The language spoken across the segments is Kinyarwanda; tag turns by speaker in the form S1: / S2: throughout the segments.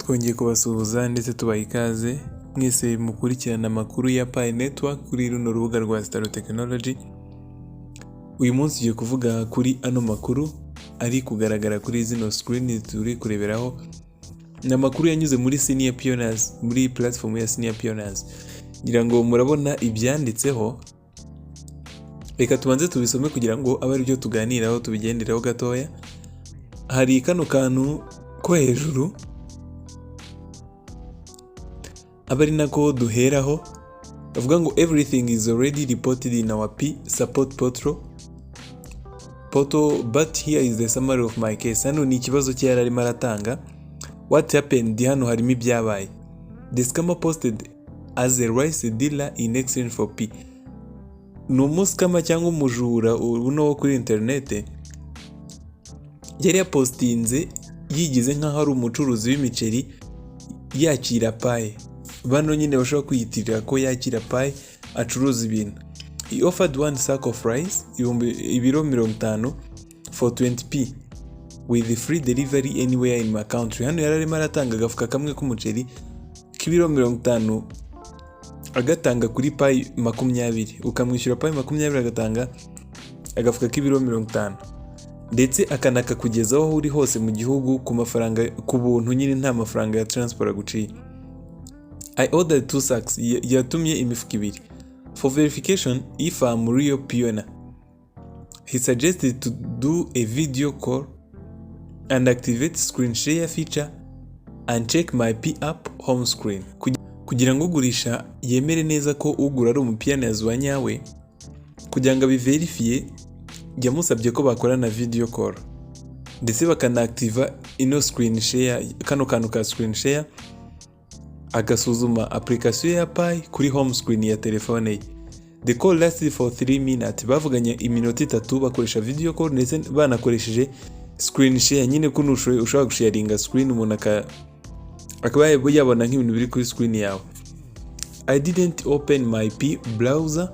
S1: twongeye kubasuhuza ndetse tubaha ikaze mwese mukurikirana amakuru ya Pi Network kuri runo rubuga rwa Star Technology. Uyu munsi tugiye kuvuga kuri ano makuru ari kugaragara kuri zino screen turi kureberaho. Ni amakuru yanyuze muri Senior Pioneers, muri platform ya Senior Pioneers. Ngira ngo murabona ibyanditseho, reka tubanze tubisome kugira ngo abe ari byo tuganiraho tubigenderaho gatoya. Hari kano kantu ko hejuru abari nako duheraho bavuga ngo everything is already reported in our P support portal, but here is the summary of my case. Hano ni ikibazo cyari arimo aratanga. What happened? Hano harimo ibyabaye. The scammer posted as a rice dealer in exchange for P. Ni umuskama cyangwa umujura uno wo kuri internet yari yapostinze yigize nkaho ari umucuruzi w'imiceri yakira Pi. Bano nyine bashobora kwiyitirira ko yakira Pi acuruza ibintu. He offered one sack of rice, ibiro 50 for 20p with free delivery anywhere in my country. Hano yararimo aratanga agafuka kamwe k'umuceri k'ibiro 50 agatanga kuri Pi 20, ukamwishyura Pi 20 agatanga agafuka k'ibiro 50, ndetse akanaka kugezaho uri hose mu gihugu ku mafaranga ku buntu, nyine nta mafaranga ya transport aguciye. I ordered 2 sacks, yatumye imifuka 2 for verification if I'm real pioneer. He suggested to do a video call and activate screen share feature and check my P app home screen. Kugira ngo ugurisha yemere neza ko ugura ari umupioneers wa nyawe, kugira ngo abiverifie yamusabye ko bakorana video call ndetse bakanaactiva ino screen share, kano kantu ka screen share, agasuzuma application ya Pi kuri home screen ya telefone ye. The call lasted for 3 minutes. Bavuganye iminota 3 bakoresha video call ndetse banakoresheje screen share, nyine kuno ushobora gusharinga screen umuntu akaba yabona nk'ibintu biri kuri screen yawe. I didn't open my P browser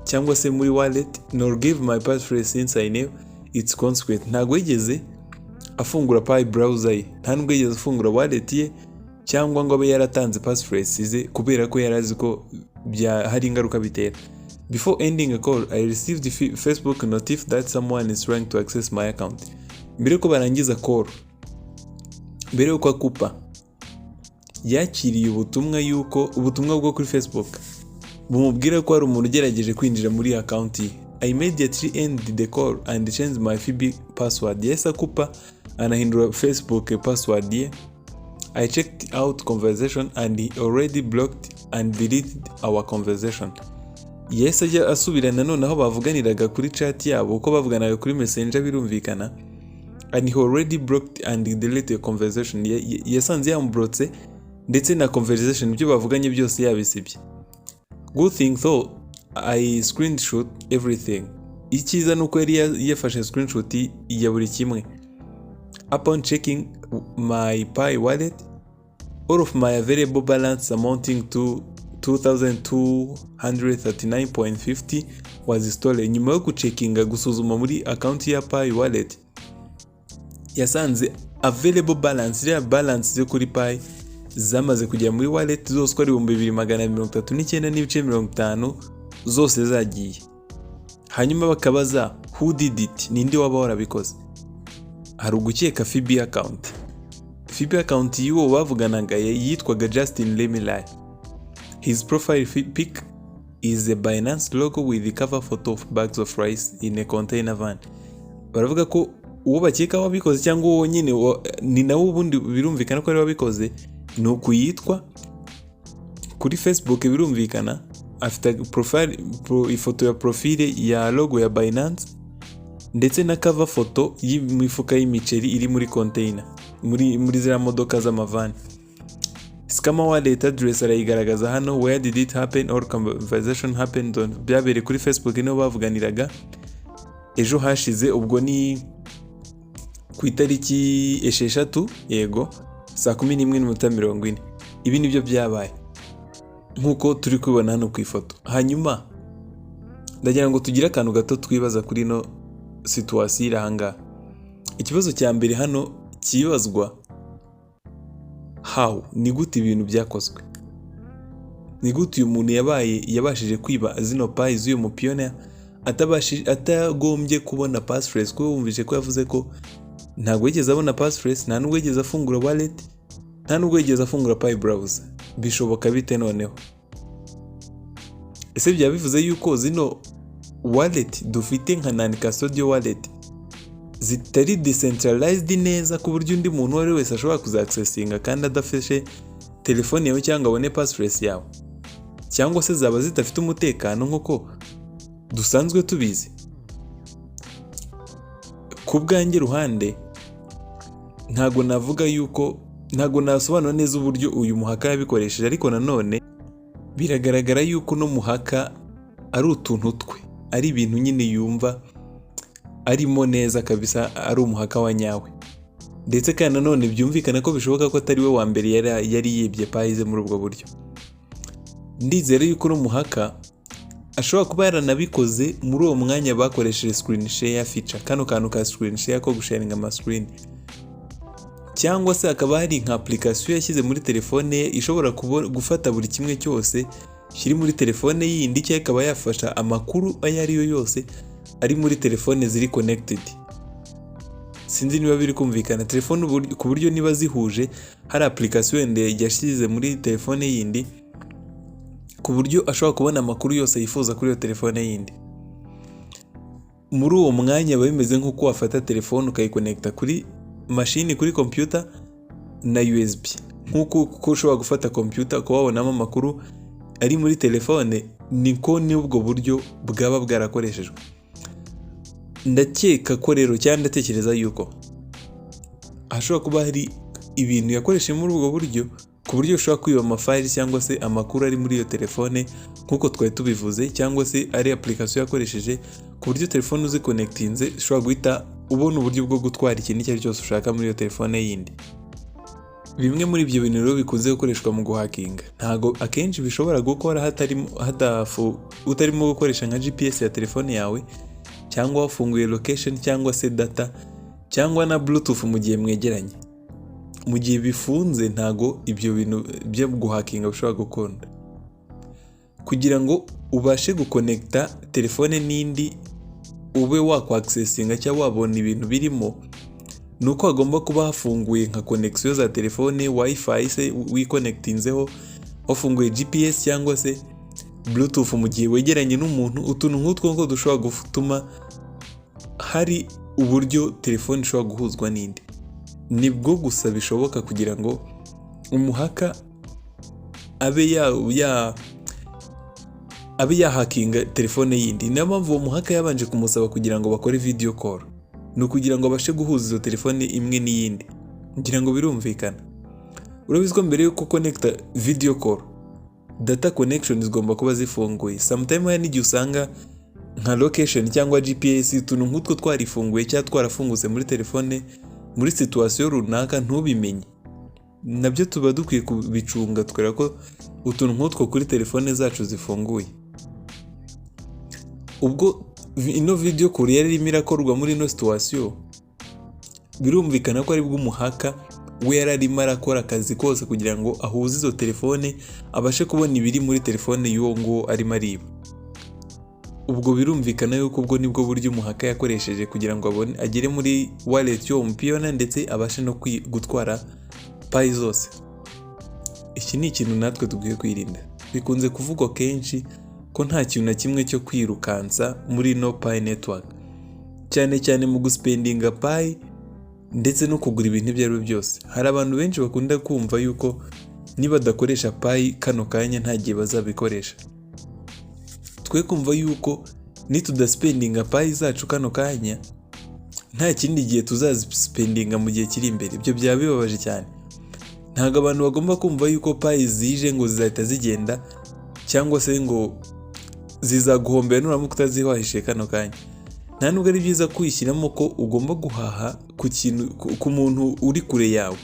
S1: cyangwa se muri wallet nor give my passphrase since I knew its consequence. Ntago yigeze afungura Pi browser ye, nta nubwo yigeze afungura wallet ye cyangwa ngo abe yaratanze passphrase ze kubera ko yarazi ko hari ingaruka bitera. Before ending a call, I received Facebook notif that someone is trying to access my account. Mbere ko barangiza call, mbere yuko akupa, yakiriye ubutumwa bwo kuri Facebook bumubwira ko hari umuntu ugerageje kwinjira muri account ye. I immediately ended the call and changed my FB password. Yes, akupa anahindura Facebook password ye. I checked out conversation and he already blocked and deleted our conversation. Yes, ajya asubirana noneho bavuganiraga kuri chat yabo, uko bavuganaga kuri Messenger birumvikana, and he already blocked and deleted the conversation. Yasanze yamubrotse ndetse na conversation ibyo bavuganye byose yabisibye. Good thing though, I screenshot everything. Ikiza nuko yari yafashe screenshot ya buri kimwe. Upon checking my Pi wallet, all of my available balance amounting to 2239.50 was stolen. Nyuma yo gucekinga gusuzuma muri account ya Pi wallet, yasanze available balance, ya balance yo kuri Pi zamaze kujya muri wallet zose ko ari 2239.50 zose zagiye. Hanyuma bakabaza who did it, ninde waba warabikoze. Hari ugukeka FB account. FB account y'uwo bavuganaga yitwaga Justin Lemilai. His profile pic is a Binance logo with the cover photo of bags of rice in a container van. Baravuga ko uwo bakeka wabikoze cyangwa uwo nyine ni nawe ubundi birumvikana ko ari wabikoze, ni ukuyitwa kuri Facebook birumvikana, afite profile ifoto ya profile ya logo ya Binance ndetse na cover photo y'imifuka y'imiceri iri muri container muri zira modoka z'amavani. Scammer wallet address arayigaragaza hano. Where did it happen or conversation happened on? Byabere kuri Facebook niho bavuganiraga ejo hashize, ubwo ni ku itariki 6 yego saa 11:40. Ibi nibyo byabaye nkuko turi kubibona hano ku ifoto. Hanyuma ndagira ngo tugire akantu gato twibaza kuri no situation irahanga. Ikibazo cya mbere hano kibazwa, how, ni gute ibintu byakozwe, ni gute uyu muntu yabashije kwiba zino payi z'uyu mupiyona atagombye kubona passphrase, kuko wumvise ko yavuze ko ntabwo yigeze abona passphrase, nta nubwo yigeze afungura wallet, nta nubwo yigeze afungura payi browser. Bishoboka bite noneho? Ese byaba bivuze yuko zino wallet dufite nka non custodial wallet zitari decentralized neza ku buryo undi muntu wari wese ashobora kuzaccessinga kandi adafashe telefone yawe cyangwa abone passphrase yawe, cyangwa se zaba zidafite umutekano nk'uko dusanzwe tubizi? Ku bwanjye ruhande ntago navuga yuko, ntago nasobanura neza uburyo uyu muhaka yabikoresheje, ariko nanone biragaragara yuko no muhaka ari utuntu twe, ari ibintu nyine yumva arimo neza kabisa, ari umuhaka wa nyawe. Ndetse kandi nanone byumvikana ko bishoboka ko atari we wa mbere yari yibye payize muri ubwo buryo. Ndizera yuko no muhaka ashobora kuba yaranabikoze muri uwo mwanya bakoresheje screen share feature, kano kantu ka screen share ko gusharinga ama screen, cyangwa se akaba hari nka application yashyize muri telefone ye ishobora gufata buri kimwe cyose kiri muri telefone yindi, cyangwa ikaba yafasha amakuru ayo ari yo yose ari muri telefone ziri connected. Sinzi niba biri kumvikana. Telefone ku buryo niba zihuje hari application yashyize muri telefone yindi ku buryo ashobora kubona amakuru yose yifuza kuri iyo telefone yindi. Muri uwo mwanya biba bimeze nk'uko wafata telefone ukayikonekta kuri mashini, kuri computer na USB, nk'uko ushobora gufata computer ukaba wabonamo amakuru ari muri telefone, niko n'ubwo buryo bwaba bwarakoreshejwe. Ndakeka ko rero, cyangwa ndatekereza yuko hashobora kuba hari ibintu yakoresheje muri ubwo buryo, ku buryo ushobora kwiba amafayili cyangwa se amakuru ari muri iyo telefone nk'uko twari tubivuze, cyangwa se ari application yakoresheje ku buryo telefone uzikonektinze ushobora guhita ubona uburyo bwo gutwara ikintu icyo ari cyose ushaka muri iyo telefone yindi. Bimwe muri ibyo bintu rero bikunze gukoreshwa mu guhakinga, ntago akenshi bishobora gukora utarimo gukoresha nka GPS ya telefone yawe, cyangwa wafunguye location cyangwa se data, cyangwa na Bluetooth mu gihe mwegeranye. Mu gihe bifunze ntago ibyo bintu byo guhakinga bishobora gukunda. Kugira ngo ubashe gukonekta telefone n'indi ube wakwaccessinga cyangwa wabona ibintu birimo, nuko hagomba kuba hafunguye nka connection za telefone, wifi se wiconnectinzeho, wafunguye GPS cyangwa se Bluetooth mu gihe wegeranye n'umuntu. Utuntu nk'utwo ngo dushobora gutuma hari uburyo telefone ishobora guhuzwa n'indi. Nibwo gusa bishoboka kugira ngo umuhaka abe yahakinga telefone yindi. Niyo mpamvu uwo muhaka yabanje kumusaba kugira ngo bakore video call, ni ukugira ngo abashe guhuza izo telefone imwe n'iyindi, kugira ngo birumvikana. Urabizi ko mbere yuko connecta video call, data connection zigomba kuba zifunguye. Sometimes hari n'igihe usanga nka location cyangwa GPS utuntu nk'utwo twarifunguye cyangwa twarafungutse muri telefone muri situation runaka ntubimenye. Nabyo tuba dukwiye kubicunga, tukora ko utuntu nk'utwo kuri telefone zacu zifunguye. Ubwo ino video call yari irimo irakorwa muri ino situation, birumvikana ko ari bwo umuhaka we yari arimo arakora akazi kose kugira ngo ahuze izo telefone, abashe kubona ibiri muri telefone y'uwo ngo arimo ariba. Ubwo birumvikana yuko ubwo nibwo buryo umuhaka yakoresheje kugira ngo agere muri wallet y'uwo mupiyona, ndetse abashe no gutwara payi zose. Iki ni ikintu natwe tugwiye kwirinda. Bikunze kuvugwa kenshi ko nta kintu na kimwe cyo kwirukansa muri no payi network, cyane cyane mu guspendinga payi ndetse no kugura ibintu ibyo ari byo byose. Hari abantu benshi bakunda kumva yuko niba badakoresha payi kano kanya nta gihe bazabikoresha. Twe kumva yuko nitudaspendinga payi zacu kano kanya nta kindi gihe tuzazispendinga mu gihe kiri imbere. Ibyo byaba bibabaje cyane. Ntabwo abantu bagomba kumva yuko payi zije ngo zizahita zigenda, cyangwa se ngo zizaguhombera nuramuka utazihahishije kano kanya. Nta nubwo ari byiza kwishyiramo ko ugomba guhaha ku muntu uri kure yawe.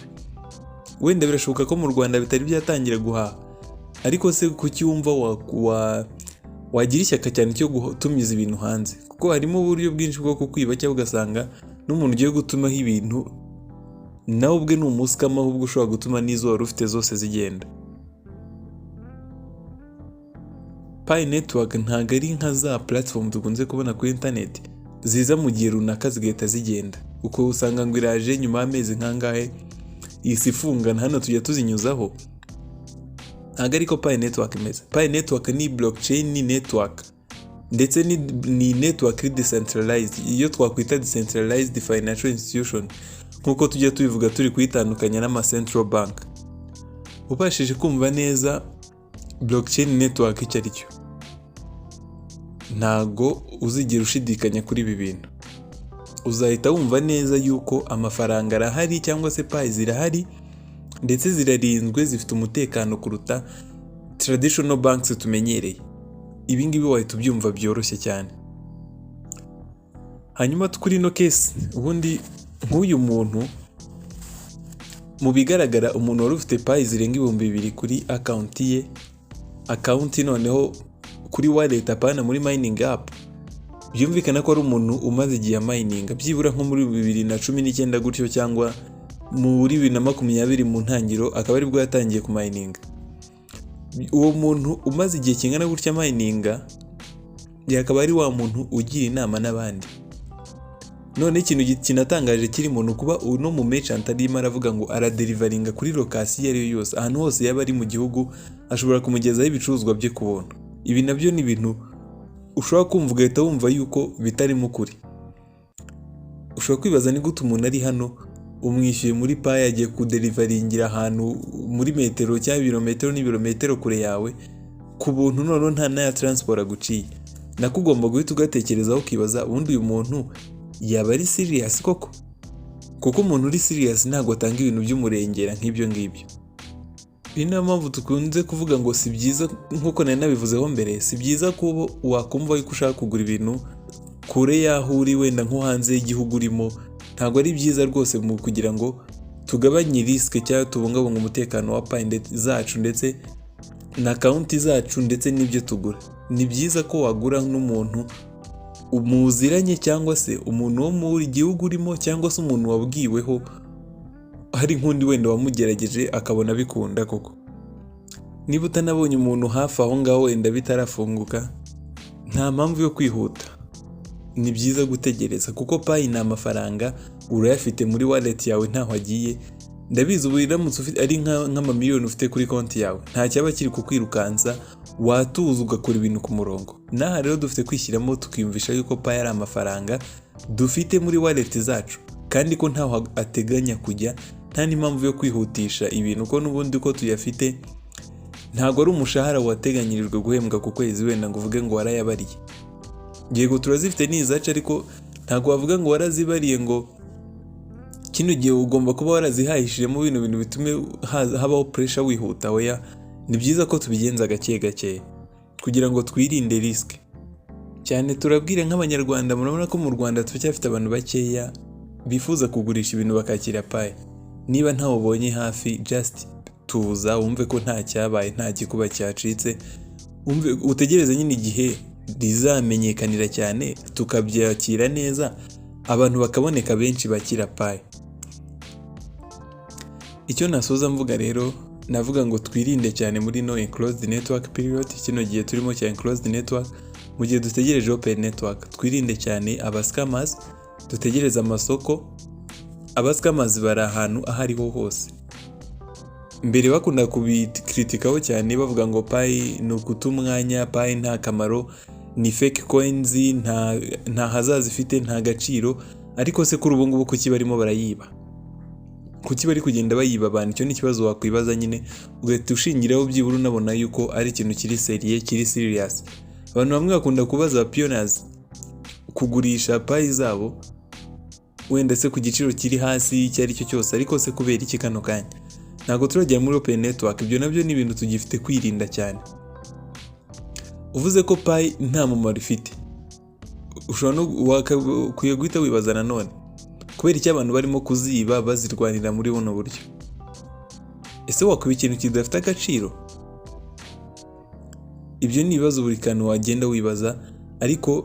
S1: Wenda birashoboka ko mu Rwanda bitari byatangira guhaha, ariko se kuki wumva wagira ishyaka cyane cyo gutumiza ibintu hanze? Kuko harimo uburyo bwinshi bwo kukwiba, cyangwa ugasanga n'umuntu ugiye gutumaho ibintu nawe ubwe ni umusikama ahubwo ushobora gutuma n'izo wari ufite zose zigenda. Pi network ntabwo ari nka za platform dukunze kubona kuri internet ziza mu gihe runaka zigahita zigenda, uko usanga ngo iraje nyuma y'amezi nkangahe isi ifungana, hano tujya tuzinyuzaho. Ntabwo ariko Pi network imeze. Pi network ni blockchain network, ndetse ni network decentralized, iyo twakwita decentralized financial institution nkuko tujya tubivuga turi kuyitandukanya n'ama central bank. Ubashije kumva neza blockchain network icyo ari cyo, ntago uzigira ushidikanya kuri ibi bintu. Uzahita wumva neza yuko amafaranga arahari cyangwa se Pi zirahari, ndetse zirarinzwe, zifite umutekano kuruta traditional banks tumenyereye. Ibi ngibi wahita ubyumva byoroshye cyane. Hanyuma kuri ino case, ubundi nk'uyu muntu, mu bigaragara umuntu wari ufite Pi zirenga 2,000 kuri account noneho kuri wallet apana muri mining app, byumvikana ko ari umuntu umaze igihe mining byibura nko muri 2019 gutyo cyangwa muri 2020 mu ntangiro, akaba ari bwo yatangiye ku mining. Uwo muntu umaze igihe kingana gutya mining yakaba ari wa muntu ugira inama n'abandi. None ikintu kinatangaje kiri muntu kuba uno mu merchant arimo aravuga ngo aradeliveringa kuri location yari yose, ahantu hose yaba ari mu gihugu ashobora kumugezaho ibicuruzwa bye ku buntu. Ibi nabyo ni ibintu ushobora kumva ugahita wumva yuko bitarimo ukuri. Ushobora kwibaza ni gute umuntu ari hano umwishyuye muri Pi yagiye kudeliveringira ahantu muri metero cyangwa ibirometero n'ibirometero kure yawe ku buntu, none nta na transport aguciye. Nako ugomba guhita ugatekerezaho ukibaza ubundi uyu muntu yaba ari serious koko? Kuko umuntu uri serious ntabwo atanga ibintu by'umurengera nk'ibyo ngibyo. Iyi niyo mpamvu tukunze kuvuga ngo si byiza, nk'uko nari nabivuzeho mbere, si byiza ko wakumva yuko ushaka kugura ibintu kure y'aho uri, wenda nko hanze y'igihugu urimo. Ntabwo ari byiza rwose mu kugira ngo tugabanye risk cyangwa tubungabunga umutekano wa Pi zacu ndetse na account zacu ndetse n'ibyo tugura. Ni byiza ko wagura n'umuntu umuziranye cyangwa se umuntu wo muri gihugu urimo, cyangwa se umuntu wabwiweho hari nk'undi wenda wamugerageje akabona bikunda koko. Niba utanabonye umuntu hafi aho ngaho wenda bitarafunguka, nta mpamvu yo kwihuta. Ni byiza gutegereza kuko Pi ni amafaranga urayafite muri wallet yawe ntaho agiye. Ndabizi ubu iramutse ufite ari nk'amamiliyoni ufite kuri konti yawe, nta cyaba kiri kukwirukanza, watuza ugakora ibintu ku murongo. Naha rero dufite kwishyiramo tukiyumvisha yuko Pi ari amafaranga dufite muri wallet zacu, kandi ko ntaho ateganya kujya, nta n'impamvu yo kwihutisha ibintu ko n'ubundi ko tuyafite. Ntabwo ari umushahara wateganyirijwe guhembwa ku kwezi wenda ngo uvuge ngo warayabariye. Yego turazifite n'izacu, ariko ntabwo wavuga ngo warazibariye ngo kino gihe ugomba kuba warazihahishijemo bintu bitume habaho pressure wihuta. Oya, ni byiza ko tubigenza gake gake kugira ngo twirinde risk cyane. Turabwire nk'abanyarwanda, murabona ko mu Rwanda turacyafite abantu bakeya bifuza kugurisha ibintu bakakira Pi. Niba ntawe ubonye hafi, just tuza wumve ko nta cyabaye, nta gikuba cyacitse, utegereze nyine igihe rizamenyekanira cyane, tukabyakira neza, abantu bakaboneka benshi bakira Pi. Icyo nasoza mvuga rero, navuga ngo twirinde cyane muri no enclosed network period, kino gihe turimo cya enclosed network, mu gihe dutegereje open network. Twirinde cyane abascammers, dutegereze amasoko. Abascammers bari ahantu ahariho hose. Mbere bakunda kubikritikaho cyane bavuga ngo Pi ni ukuta umwanya, Pi nta kamaro, ni fake coins, nta hazaza ifite, nta gaciro. Ariko se kuri ubu ngubu kuki barimo barayiba? Kuki bari kugenda bayiba abantu? Icyo ni ikibazo wakwibaza nyine, ugahita ushingiraho byibura unabona yuko ari ikintu kiri serious. Abantu bamwe bakunda kubaza pioneers kugurisha Pi zabo wenda se ku giciro kiri hasi icyo ari cyo cyose, ariko se kubera iki kano kanya ntabwo turajya muri open network? Ibyo nabyo ni ibintu tugifite kwirinda cyane. Uvuze ko Pi nta mumaro ifite, ushobora no kuye guhita wibaza nanone kubera iki abantu barimo kuziba bazirwanira muri buno buryo. Ese wakuba ikintu kidafite agaciro? Ibyo ni ibibazo buri kantu wagenda wibaza, ariko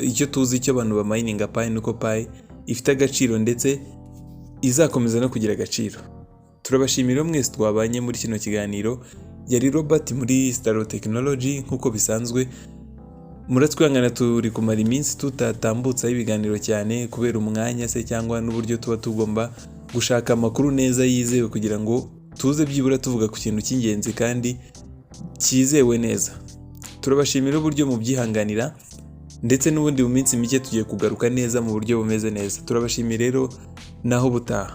S1: icyo tuzi icyo abantu bamininga Pi nuko Pi ifite agaciro ndetse izakomeza no kugira agaciro. Turabashimira mwese twabanye muri kino kiganiro. Yari Robert muri Staro Technology nk'uko bisanzwe. Muratwihangana turi kumara iminsi tutatambutsaho ibiganiro cyane kubera umwanya se cyangwa n'uburyo tuba tugomba gushaka amakuru neza yizewe kugira ngo tuze byibura tuvuga ku kintu cy'ingenzi kandi cyizewe neza. Turabashimira uburyo mubyihanganira ndetse n'ubundi mu minsi mike tugiye kugaruka neza mu buryo bumeze neza. Turabashimira rero naho butaha.